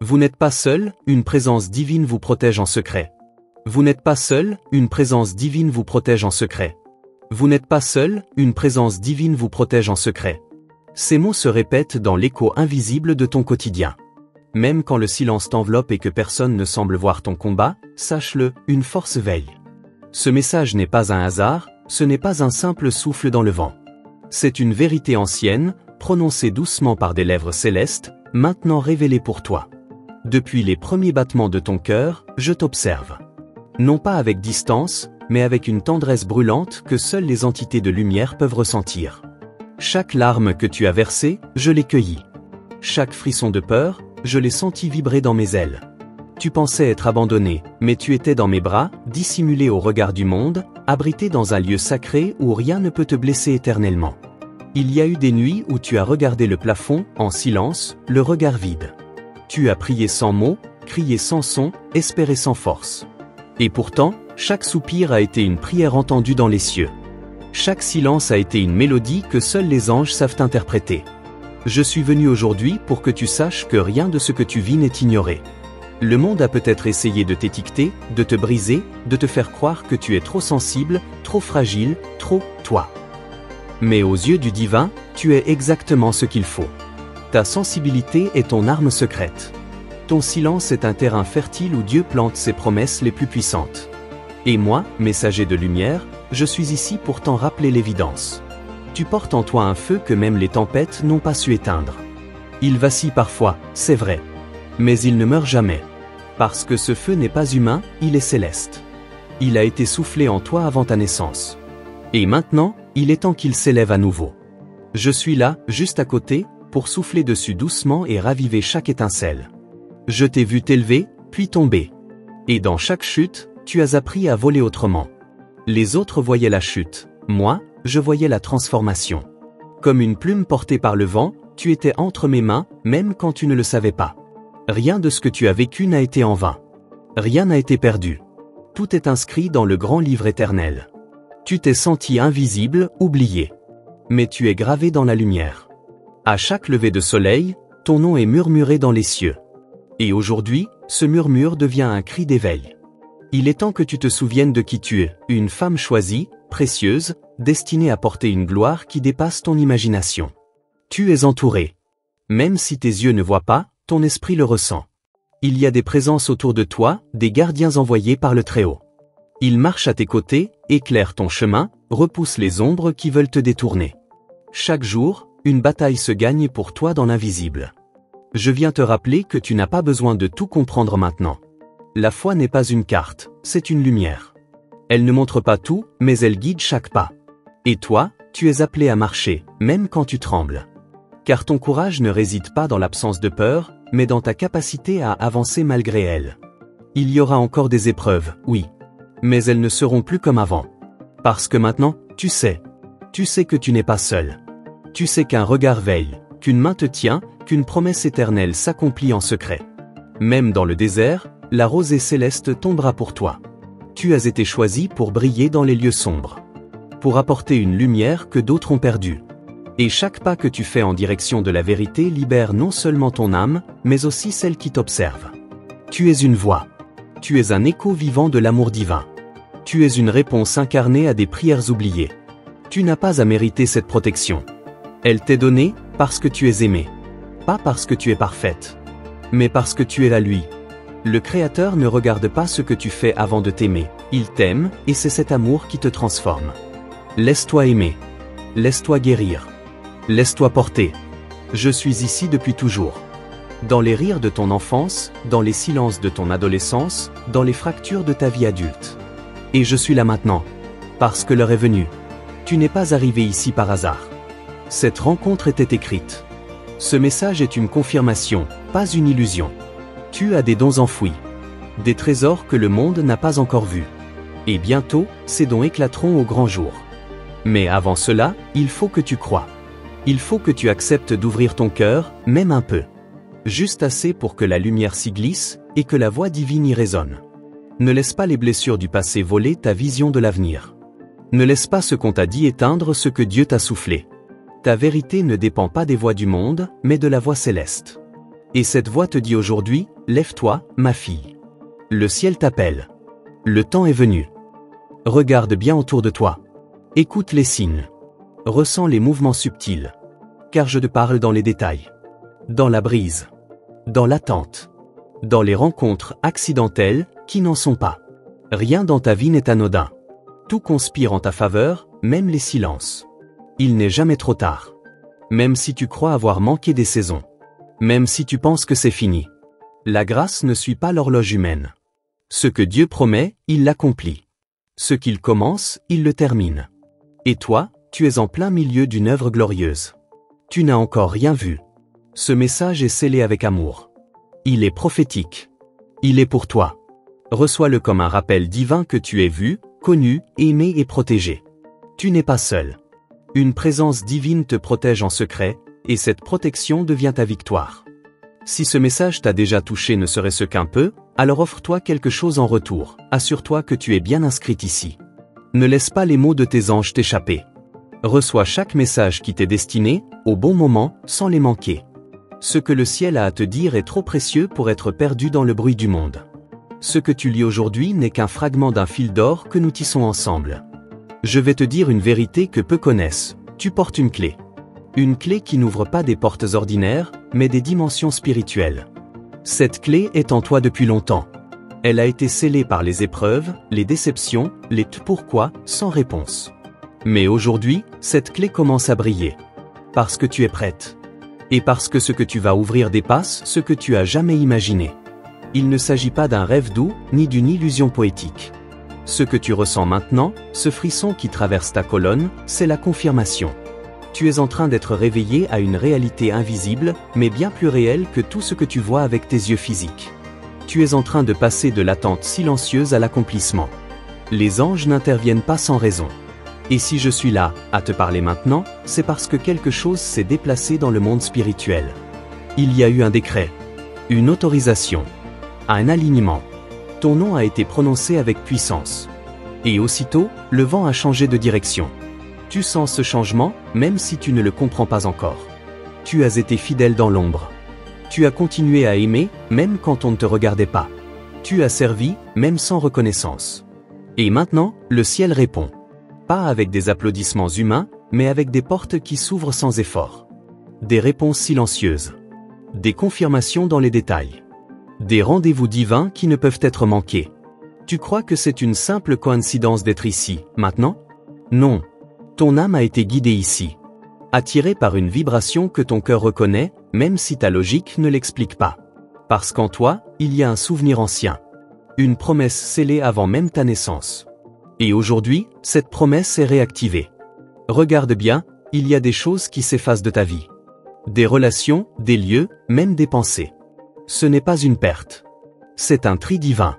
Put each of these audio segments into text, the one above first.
Vous n'êtes pas seul, une présence divine vous protège en secret. Vous n'êtes pas seul, une présence divine vous protège en secret. Vous n'êtes pas seul, une présence divine vous protège en secret. Ces mots se répètent dans l'écho invisible de ton quotidien. Même quand le silence t'enveloppe et que personne ne semble voir ton combat, sache-le, une force veille. Ce message n'est pas un hasard, ce n'est pas un simple souffle dans le vent. C'est une vérité ancienne, prononcée doucement par des lèvres célestes, maintenant révélée pour toi. Depuis les premiers battements de ton cœur, je t'observe. Non pas avec distance, mais avec une tendresse brûlante que seules les entités de lumière peuvent ressentir. Chaque larme que tu as versée, je l'ai cueillie. Chaque frisson de peur, je l'ai senti vibrer dans mes ailes. Tu pensais être abandonné, mais tu étais dans mes bras, dissimulé au regard du monde, abrité dans un lieu sacré où rien ne peut te blesser éternellement. Il y a eu des nuits où tu as regardé le plafond, en silence, le regard vide. Tu as prié sans mots, crié sans son, espéré sans force. Et pourtant, chaque soupir a été une prière entendue dans les cieux. Chaque silence a été une mélodie que seuls les anges savent interpréter. Je suis venu aujourd'hui pour que tu saches que rien de ce que tu vis n'est ignoré. Le monde a peut-être essayé de t'étiqueter, de te briser, de te faire croire que tu es trop sensible, trop fragile, trop toi. Mais aux yeux du divin, tu es exactement ce qu'il faut. Ta sensibilité est ton arme secrète. Ton silence est un terrain fertile où Dieu plante ses promesses les plus puissantes. Et moi, messager de lumière, je suis ici pour t'en rappeler l'évidence. Tu portes en toi un feu que même les tempêtes n'ont pas su éteindre. Il vacille parfois, c'est vrai. Mais il ne meurt jamais. Parce que ce feu n'est pas humain, il est céleste. Il a été soufflé en toi avant ta naissance. Et maintenant, il est temps qu'il s'élève à nouveau. Je suis là, juste à côté, pour souffler dessus doucement et raviver chaque étincelle. Je t'ai vu t'élever, puis tomber. Et dans chaque chute, tu as appris à voler autrement. Les autres voyaient la chute, moi, je voyais la transformation. Comme une plume portée par le vent, tu étais entre mes mains, même quand tu ne le savais pas. Rien de ce que tu as vécu n'a été en vain. Rien n'a été perdu. Tout est inscrit dans le grand livre éternel. Tu t'es senti invisible, oublié. Mais tu es gravé dans la lumière. À chaque lever de soleil, ton nom est murmuré dans les cieux. Et aujourd'hui, ce murmure devient un cri d'éveil. Il est temps que tu te souviennes de qui tu es, une femme choisie, précieuse, destinée à porter une gloire qui dépasse ton imagination. Tu es entouré. Même si tes yeux ne voient pas, ton esprit le ressent. Il y a des présences autour de toi, des gardiens envoyés par le Très-Haut. Ils marchent à tes côtés, éclairent ton chemin, repoussent les ombres qui veulent te détourner. Chaque jour, une bataille se gagne pour toi dans l'invisible. Je viens te rappeler que tu n'as pas besoin de tout comprendre maintenant. La foi n'est pas une carte, c'est une lumière. Elle ne montre pas tout, mais elle guide chaque pas. Et toi, tu es appelé à marcher, même quand tu trembles. Car ton courage ne réside pas dans l'absence de peur, mais dans ta capacité à avancer malgré elle. Il y aura encore des épreuves, oui. Mais elles ne seront plus comme avant. Parce que maintenant, tu sais que tu n'es pas seul. Tu sais qu'un regard veille, qu'une main te tient, qu'une promesse éternelle s'accomplit en secret. Même dans le désert, la rosée céleste tombera pour toi. Tu as été choisi pour briller dans les lieux sombres. Pour apporter une lumière que d'autres ont perdue. Et chaque pas que tu fais en direction de la vérité libère non seulement ton âme, mais aussi celle qui t'observe. Tu es une voix. Tu es un écho vivant de l'amour divin. Tu es une réponse incarnée à des prières oubliées. Tu n'as pas à mériter cette protection. Elle t'est donnée parce que tu es aimée. Pas parce que tu es parfaite. Mais parce que tu es là lui. Le Créateur ne regarde pas ce que tu fais avant de t'aimer. Il t'aime, et c'est cet amour qui te transforme. Laisse-toi aimer. Laisse-toi guérir. Laisse-toi porter. Je suis ici depuis toujours. Dans les rires de ton enfance, dans les silences de ton adolescence, dans les fractures de ta vie adulte. Et je suis là maintenant. Parce que l'heure est venue. Tu n'es pas arrivé ici par hasard. Cette rencontre était écrite. Ce message est une confirmation, pas une illusion. Tu as des dons enfouis. Des trésors que le monde n'a pas encore vus. Et bientôt, ces dons éclateront au grand jour. Mais avant cela, il faut que tu crois. Il faut que tu acceptes d'ouvrir ton cœur, même un peu. Juste assez pour que la lumière s'y glisse, et que la voix divine y résonne. Ne laisse pas les blessures du passé voler ta vision de l'avenir. Ne laisse pas ce qu'on t'a dit éteindre ce que Dieu t'a soufflé. Ta vérité ne dépend pas des voix du monde, mais de la voix céleste. Et cette voix te dit aujourd'hui, lève-toi, ma fille. Le ciel t'appelle. Le temps est venu. Regarde bien autour de toi. Écoute les signes. Ressens les mouvements subtils. Car je te parle dans les détails. Dans la brise. Dans l'attente. Dans les rencontres accidentelles qui n'en sont pas. Rien dans ta vie n'est anodin. Tout conspire en ta faveur, même les silences. Il n'est jamais trop tard. Même si tu crois avoir manqué des saisons. Même si tu penses que c'est fini. La grâce ne suit pas l'horloge humaine. Ce que Dieu promet, il l'accomplit. Ce qu'il commence, il le termine. Et toi, tu es en plein milieu d'une œuvre glorieuse. Tu n'as encore rien vu. Ce message est scellé avec amour. Il est prophétique. Il est pour toi. Reçois-le comme un rappel divin que tu es vu, connu, aimé et protégé. Tu n'es pas seul. Une présence divine te protège en secret, et cette protection devient ta victoire. Si ce message t'a déjà touché ne serait-ce qu'un peu, alors offre-toi quelque chose en retour, assure-toi que tu es bien inscrit ici. Ne laisse pas les mots de tes anges t'échapper. Reçois chaque message qui t'est destiné, au bon moment, sans les manquer. Ce que le ciel a à te dire est trop précieux pour être perdu dans le bruit du monde. Ce que tu lis aujourd'hui n'est qu'un fragment d'un fil d'or que nous tissons ensemble. Je vais te dire une vérité que peu connaissent, tu portes une clé. Une clé qui n'ouvre pas des portes ordinaires, mais des dimensions spirituelles. Cette clé est en toi depuis longtemps. Elle a été scellée par les épreuves, les déceptions, les pourquoi, sans réponse. Mais aujourd'hui, cette clé commence à briller. Parce que tu es prête. Et parce que ce que tu vas ouvrir dépasse ce que tu as jamais imaginé. Il ne s'agit pas d'un rêve doux, ni d'une illusion poétique. Ce que tu ressens maintenant, ce frisson qui traverse ta colonne, c'est la confirmation. Tu es en train d'être réveillé à une réalité invisible, mais bien plus réelle que tout ce que tu vois avec tes yeux physiques. Tu es en train de passer de l'attente silencieuse à l'accomplissement. Les anges n'interviennent pas sans raison. Et si je suis là, à te parler maintenant, c'est parce que quelque chose s'est déplacé dans le monde spirituel. Il y a eu un décret, une autorisation, un alignement. Ton nom a été prononcé avec puissance. Et aussitôt, le vent a changé de direction. Tu sens ce changement, même si tu ne le comprends pas encore. Tu as été fidèle dans l'ombre. Tu as continué à aimer, même quand on ne te regardait pas. Tu as servi, même sans reconnaissance. Et maintenant, le ciel répond. Pas avec des applaudissements humains, mais avec des portes qui s'ouvrent sans effort. Des réponses silencieuses. Des confirmations dans les détails. Des rendez-vous divins qui ne peuvent être manqués. Tu crois que c'est une simple coïncidence d'être ici, maintenant? Non. Ton âme a été guidée ici. Attirée par une vibration que ton cœur reconnaît, même si ta logique ne l'explique pas. Parce qu'en toi, il y a un souvenir ancien. Une promesse scellée avant même ta naissance. Et aujourd'hui, cette promesse est réactivée. Regarde bien, il y a des choses qui s'effacent de ta vie. Des relations, des lieux, même des pensées. Ce n'est pas une perte. C'est un tri divin.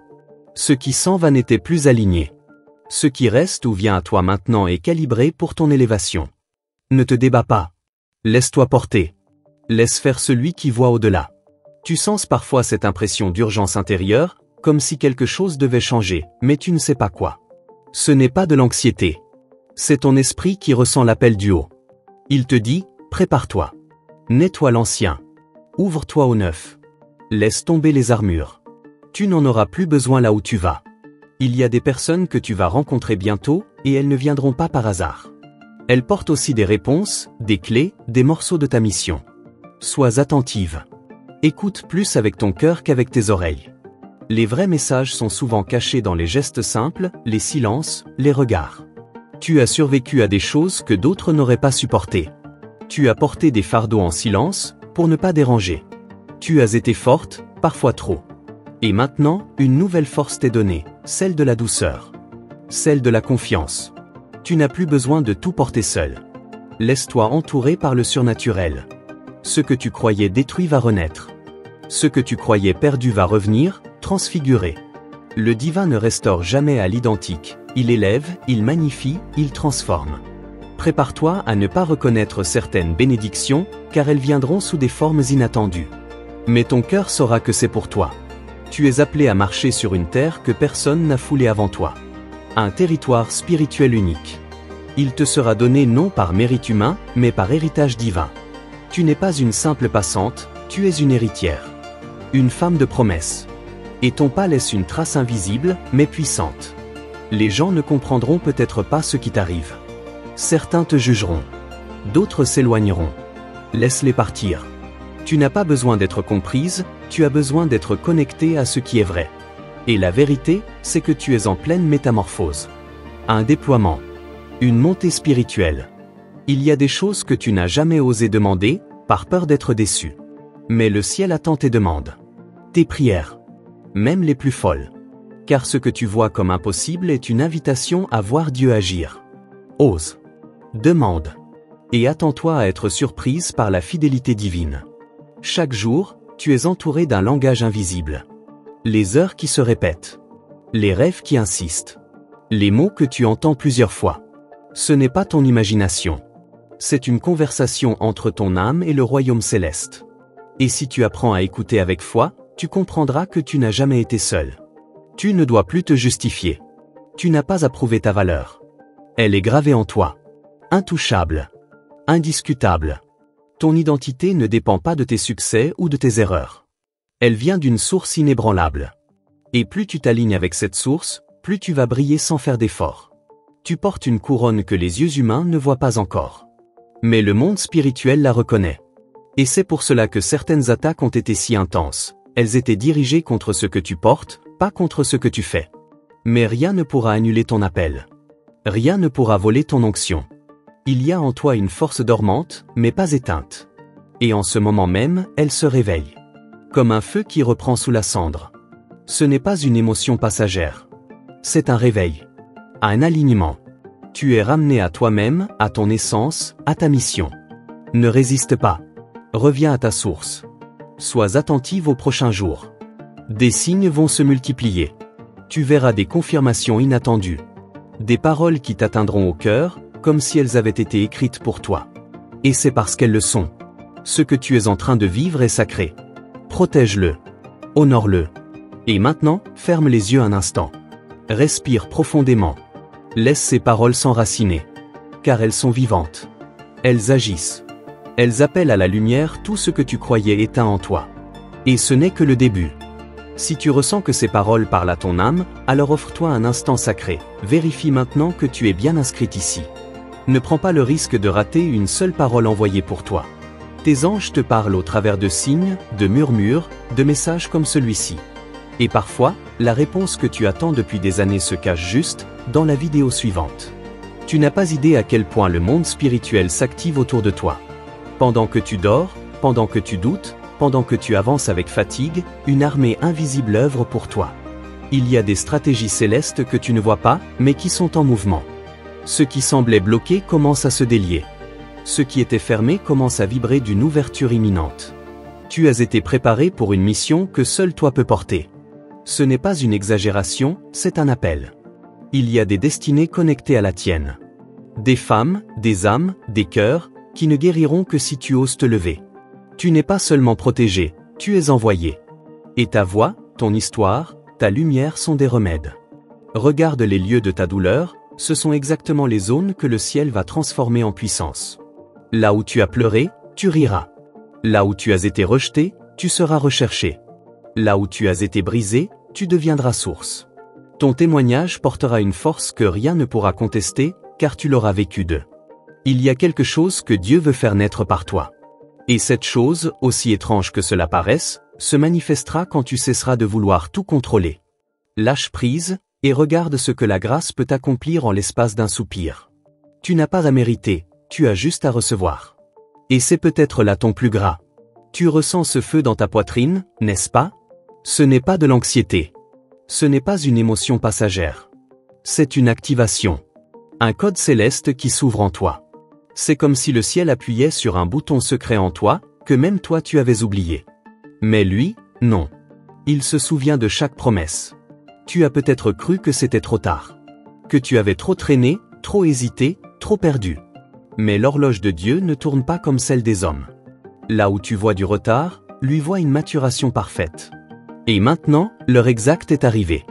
Ce qui s'en va n'était plus aligné. Ce qui reste ou vient à toi maintenant est calibré pour ton élévation. Ne te débats pas. Laisse-toi porter. Laisse faire celui qui voit au-delà. Tu sens parfois cette impression d'urgence intérieure, comme si quelque chose devait changer, mais tu ne sais pas quoi. Ce n'est pas de l'anxiété. C'est ton esprit qui ressent l'appel du haut. Il te dit, prépare-toi. Nettoie l'ancien. Ouvre-toi au neuf. Laisse tomber les armures. Tu n'en auras plus besoin là où tu vas. Il y a des personnes que tu vas rencontrer bientôt, et elles ne viendront pas par hasard. Elles portent aussi des réponses, des clés, des morceaux de ta mission. Sois attentive. Écoute plus avec ton cœur qu'avec tes oreilles. Les vrais messages sont souvent cachés dans les gestes simples, les silences, les regards. Tu as survécu à des choses que d'autres n'auraient pas supportées. Tu as porté des fardeaux en silence, pour ne pas déranger. Tu as été forte, parfois trop. Et maintenant, une nouvelle force t'est donnée, celle de la douceur. Celle de la confiance. Tu n'as plus besoin de tout porter seul. Laisse-toi entourer par le surnaturel. Ce que tu croyais détruit va renaître. Ce que tu croyais perdu va revenir, transfiguré. Le divin ne restaure jamais à l'identique, il élève, il magnifie, il transforme. Prépare-toi à ne pas reconnaître certaines bénédictions, car elles viendront sous des formes inattendues. Mais ton cœur saura que c'est pour toi. Tu es appelé à marcher sur une terre que personne n'a foulée avant toi. Un territoire spirituel unique. Il te sera donné non par mérite humain, mais par héritage divin. Tu n'es pas une simple passante, Tu es une héritière. Une femme de promesse. Et ton pas laisse une trace invisible, mais puissante. Les gens ne comprendront peut-être pas ce qui t'arrive. Certains te jugeront. D'autres s'éloigneront. Laisse-les partir. Tu n'as pas besoin d'être comprise, tu as besoin d'être connecté à ce qui est vrai. Et la vérité, c'est que tu es en pleine métamorphose. Un déploiement. Une montée spirituelle. Il y a des choses que tu n'as jamais osé demander, par peur d'être déçu. Mais le ciel attend tes demandes. Tes prières. Même les plus folles. Car ce que tu vois comme impossible est une invitation à voir Dieu agir. Ose. Demande. Et attends-toi à être surprise par la fidélité divine. Chaque jour, tu es entouré d'un langage invisible. Les heures qui se répètent. Les rêves qui insistent. Les mots que tu entends plusieurs fois. Ce n'est pas ton imagination. C'est une conversation entre ton âme et le royaume céleste. Et si tu apprends à écouter avec foi, tu comprendras que tu n'as jamais été seul. Tu ne dois plus te justifier. Tu n'as pas à prouver ta valeur. Elle est gravée en toi. Intouchable. Indiscutable. Ton identité ne dépend pas de tes succès ou de tes erreurs. Elle vient d'une source inébranlable. Et plus tu t'alignes avec cette source, plus tu vas briller sans faire d'effort. Tu portes une couronne que les yeux humains ne voient pas encore. Mais le monde spirituel la reconnaît. Et c'est pour cela que certaines attaques ont été si intenses. Elles étaient dirigées contre ce que tu portes, pas contre ce que tu fais. Mais rien ne pourra annuler ton appel. Rien ne pourra voler ton onction. Il y a en toi une force dormante, mais pas éteinte. Et en ce moment même, elle se réveille. Comme un feu qui reprend sous la cendre. Ce n'est pas une émotion passagère. C'est un réveil. Un alignement. Tu es ramené à toi-même, à ton essence, à ta mission. Ne résiste pas. Reviens à ta source. Sois attentive aux prochains jours. Des signes vont se multiplier. Tu verras des confirmations inattendues. Des paroles qui t'atteindront au cœur, comme si elles avaient été écrites pour toi. Et c'est parce qu'elles le sont. Ce que tu es en train de vivre est sacré. Protège-le. Honore-le. Et maintenant, ferme les yeux un instant. Respire profondément. Laisse ces paroles s'enraciner. Car elles sont vivantes. Elles agissent. Elles appellent à la lumière tout ce que tu croyais éteint en toi. Et ce n'est que le début. Si tu ressens que ces paroles parlent à ton âme, alors offre-toi un instant sacré. Vérifie maintenant que tu es bien inscrite ici. Ne prends pas le risque de rater une seule parole envoyée pour toi. Tes anges te parlent au travers de signes, de murmures, de messages comme celui-ci. Et parfois, la réponse que tu attends depuis des années se cache juste dans la vidéo suivante. Tu n'as pas idée à quel point le monde spirituel s'active autour de toi. Pendant que tu dors, pendant que tu doutes, pendant que tu avances avec fatigue, une armée invisible œuvre pour toi. Il y a des stratégies célestes que tu ne vois pas, mais qui sont en mouvement. Ce qui semblait bloqué commence à se délier. Ce qui était fermé commence à vibrer d'une ouverture imminente. Tu as été préparé pour une mission que seul toi peux porter. Ce n'est pas une exagération, c'est un appel. Il y a des destinées connectées à la tienne. Des femmes, des âmes, des cœurs, qui ne guériront que si tu oses te lever. Tu n'es pas seulement protégé, tu es envoyé. Et ta voix, ton histoire, ta lumière sont des remèdes. Regarde les lieux de ta douleur, ce sont exactement les zones que le ciel va transformer en puissance. Là où tu as pleuré, tu riras. Là où tu as été rejeté, tu seras recherché. Là où tu as été brisé, tu deviendras source. Ton témoignage portera une force que rien ne pourra contester, car tu l'auras vécu d'eux. Il y a quelque chose que Dieu veut faire naître par toi. Et cette chose, aussi étrange que cela paraisse, se manifestera quand tu cesseras de vouloir tout contrôler. Lâche prise, et regarde ce que la grâce peut accomplir en l'espace d'un soupir. Tu n'as pas à mériter, tu as juste à recevoir. Et c'est peut-être là ton plus gras. Tu ressens ce feu dans ta poitrine, n'est-ce pas? Ce n'est pas de l'anxiété. Ce n'est pas une émotion passagère. C'est une activation. Un code céleste qui s'ouvre en toi. C'est comme si le ciel appuyait sur un bouton secret en toi, que même toi tu avais oublié. Mais lui, non. Il se souvient de chaque promesse. Tu as peut-être cru que c'était trop tard. Que tu avais trop traîné, trop hésité, trop perdu. Mais l'horloge de Dieu ne tourne pas comme celle des hommes. Là où tu vois du retard, lui voit une maturation parfaite. Et maintenant, l'heure exacte est arrivée.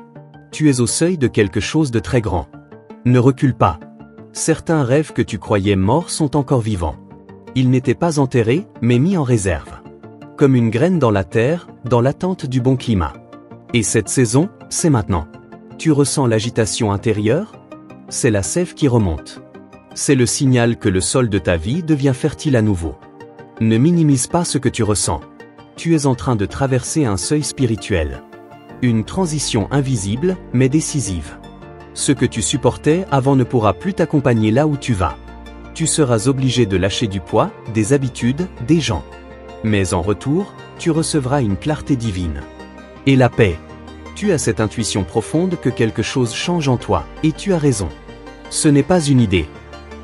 Tu es au seuil de quelque chose de très grand. Ne recule pas. Certains rêves que tu croyais morts sont encore vivants. Ils n'étaient pas enterrés, mais mis en réserve. Comme une graine dans la terre, dans l'attente du bon climat. Et cette saison, c'est maintenant. Tu ressens l'agitation intérieure? C'est la sève qui remonte. C'est le signal que le sol de ta vie devient fertile à nouveau. Ne minimise pas ce que tu ressens. Tu es en train de traverser un seuil spirituel. Une transition invisible, mais décisive. Ce que tu supportais avant ne pourra plus t'accompagner là où tu vas. Tu seras obligé de lâcher du poids, des habitudes, des gens. Mais en retour, tu recevras une clarté divine. Et la paix. Tu as cette intuition profonde que quelque chose change en toi, et tu as raison. Ce n'est pas une idée.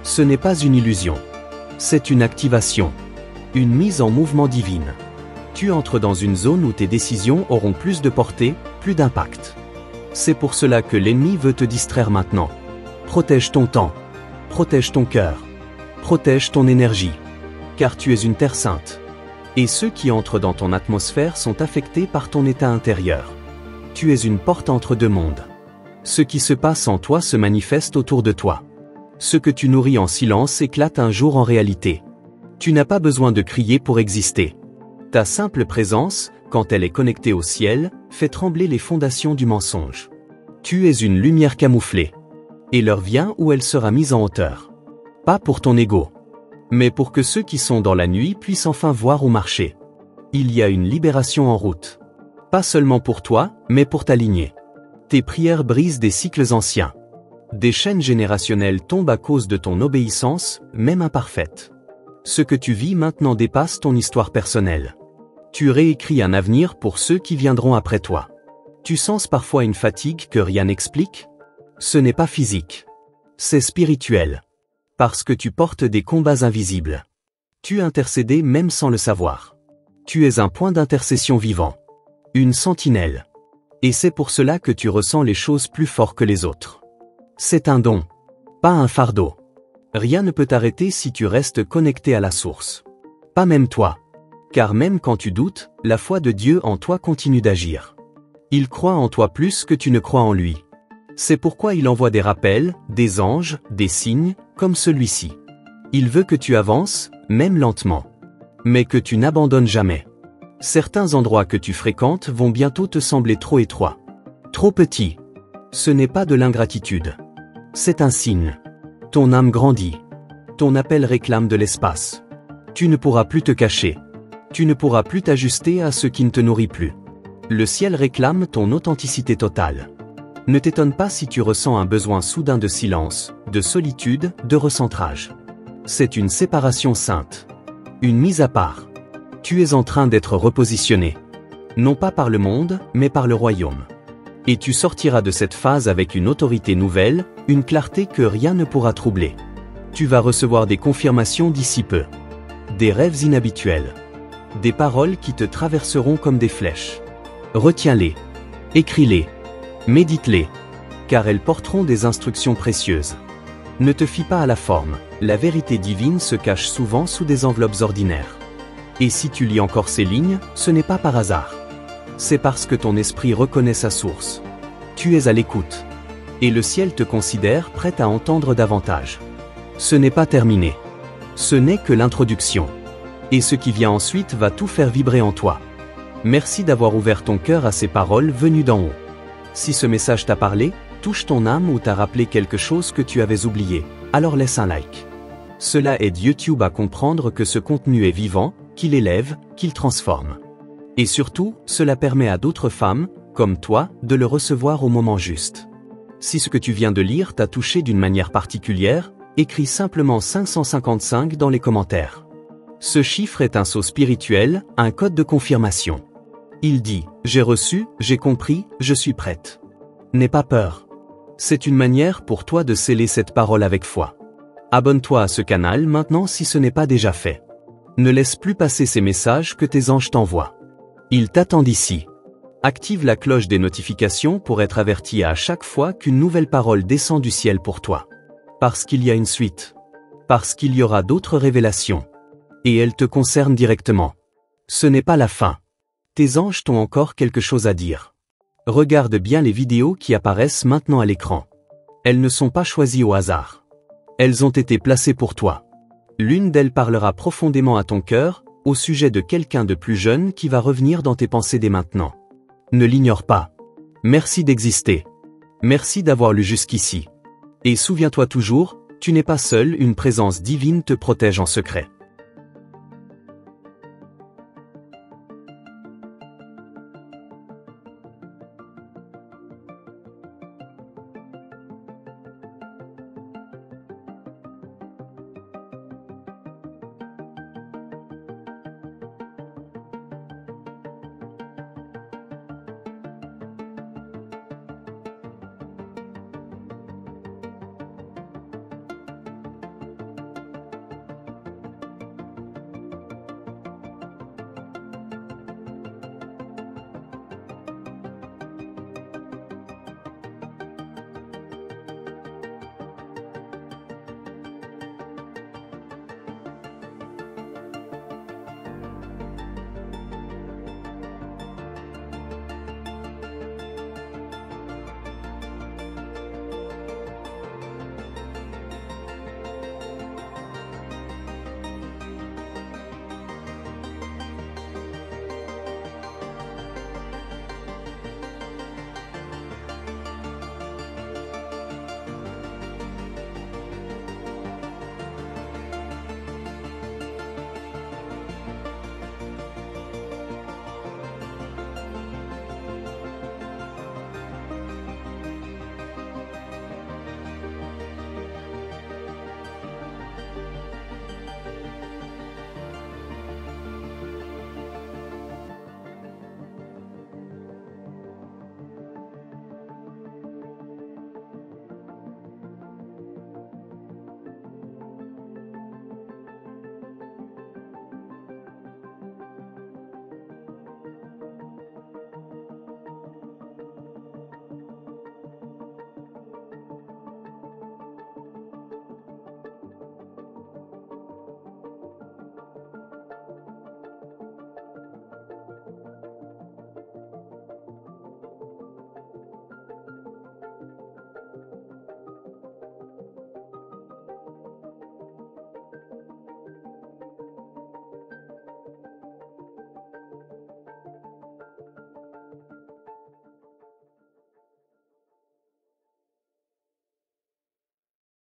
Ce n'est pas une illusion. C'est une activation. Une mise en mouvement divine. Tu entres dans une zone où tes décisions auront plus de portée, plus d'impact. C'est pour cela que l'ennemi veut te distraire maintenant. Protège ton temps. Protège ton cœur. Protège ton énergie. Car tu es une terre sainte. Et ceux qui entrent dans ton atmosphère sont affectés par ton état intérieur. Tu es une porte entre deux mondes. Ce qui se passe en toi se manifeste autour de toi. Ce que tu nourris en silence éclate un jour en réalité. Tu n'as pas besoin de crier pour exister. Ta simple présence, quand elle est connectée au ciel, fait trembler les fondations du mensonge. Tu es une lumière camouflée. Et l'heure vient où elle sera mise en hauteur. Pas pour ton ego. Mais pour que ceux qui sont dans la nuit puissent enfin voir ou marcher. Il y a une libération en route. Pas seulement pour toi, mais pour ta lignée. Tes prières brisent des cycles anciens. Des chaînes générationnelles tombent à cause de ton obéissance, même imparfaite. Ce que tu vis maintenant dépasse ton histoire personnelle. Tu réécris un avenir pour ceux qui viendront après toi. Tu sens parfois une fatigue que rien n'explique? Ce n'est pas physique. C'est spirituel. Parce que tu portes des combats invisibles. Tu intercédais même sans le savoir. Tu es un point d'intercession vivant. Une sentinelle. Et c'est pour cela que tu ressens les choses plus fort que les autres. C'est un don. Pas un fardeau. Rien ne peut t'arrêter si tu restes connecté à la source. Pas même toi. Car même quand tu doutes, la foi de Dieu en toi continue d'agir. Il croit en toi plus que tu ne crois en lui. C'est pourquoi il envoie des rappels, des anges, des signes, comme celui-ci. Il veut que tu avances, même lentement. Mais que tu n'abandonnes jamais. Certains endroits que tu fréquentes vont bientôt te sembler trop étroits. Trop petits. Ce n'est pas de l'ingratitude. C'est un signe. Ton âme grandit. Ton appel réclame de l'espace. Tu ne pourras plus te cacher. Tu ne pourras plus t'ajuster à ce qui ne te nourrit plus. Le ciel réclame ton authenticité totale. Ne t'étonne pas si tu ressens un besoin soudain de silence, de solitude, de recentrage. C'est une séparation sainte. Une mise à part. Tu es en train d'être repositionné. Non pas par le monde, mais par le royaume. Et tu sortiras de cette phase avec une autorité nouvelle, une clarté que rien ne pourra troubler. Tu vas recevoir des confirmations d'ici peu. Des rêves inhabituels. Des paroles qui te traverseront comme des flèches. Retiens-les. Écris-les. Médite-les. Car elles porteront des instructions précieuses. Ne te fie pas à la forme, la vérité divine se cache souvent sous des enveloppes ordinaires. Et si tu lis encore ces lignes, ce n'est pas par hasard. C'est parce que ton esprit reconnaît sa source. Tu es à l'écoute. Et le ciel te considère prêt à entendre davantage. Ce n'est pas terminé. Ce n'est que l'introduction. Et ce qui vient ensuite va tout faire vibrer en toi. Merci d'avoir ouvert ton cœur à ces paroles venues d'en haut. Si ce message t'a parlé, touche ton âme ou t'a rappelé quelque chose que tu avais oublié, alors laisse un like. Cela aide YouTube à comprendre que ce contenu est vivant, qu'il élève, qu'il transforme. Et surtout, cela permet à d'autres femmes, comme toi, de le recevoir au moment juste. Si ce que tu viens de lire t'a touché d'une manière particulière, écris simplement 555 dans les commentaires. Ce chiffre est un sceau spirituel, un code de confirmation. Il dit « J'ai reçu, j'ai compris, je suis prête ». N'aie pas peur. C'est une manière pour toi de sceller cette parole avec foi. Abonne-toi à ce canal maintenant si ce n'est pas déjà fait. Ne laisse plus passer ces messages que tes anges t'envoient. Ils t'attendent ici. Active la cloche des notifications pour être averti à chaque fois qu'une nouvelle parole descend du ciel pour toi. Parce qu'il y a une suite. Parce qu'il y aura d'autres révélations. Et elles te concernent directement. Ce n'est pas la fin. Tes anges t'ont encore quelque chose à dire. Regarde bien les vidéos qui apparaissent maintenant à l'écran. Elles ne sont pas choisies au hasard. Elles ont été placées pour toi. L'une d'elles parlera profondément à ton cœur, au sujet de quelqu'un de plus jeune qui va revenir dans tes pensées dès maintenant. Ne l'ignore pas. Merci d'exister. Merci d'avoir lu jusqu'ici. Et souviens-toi toujours, tu n'es pas seul, une présence divine te protège en secret.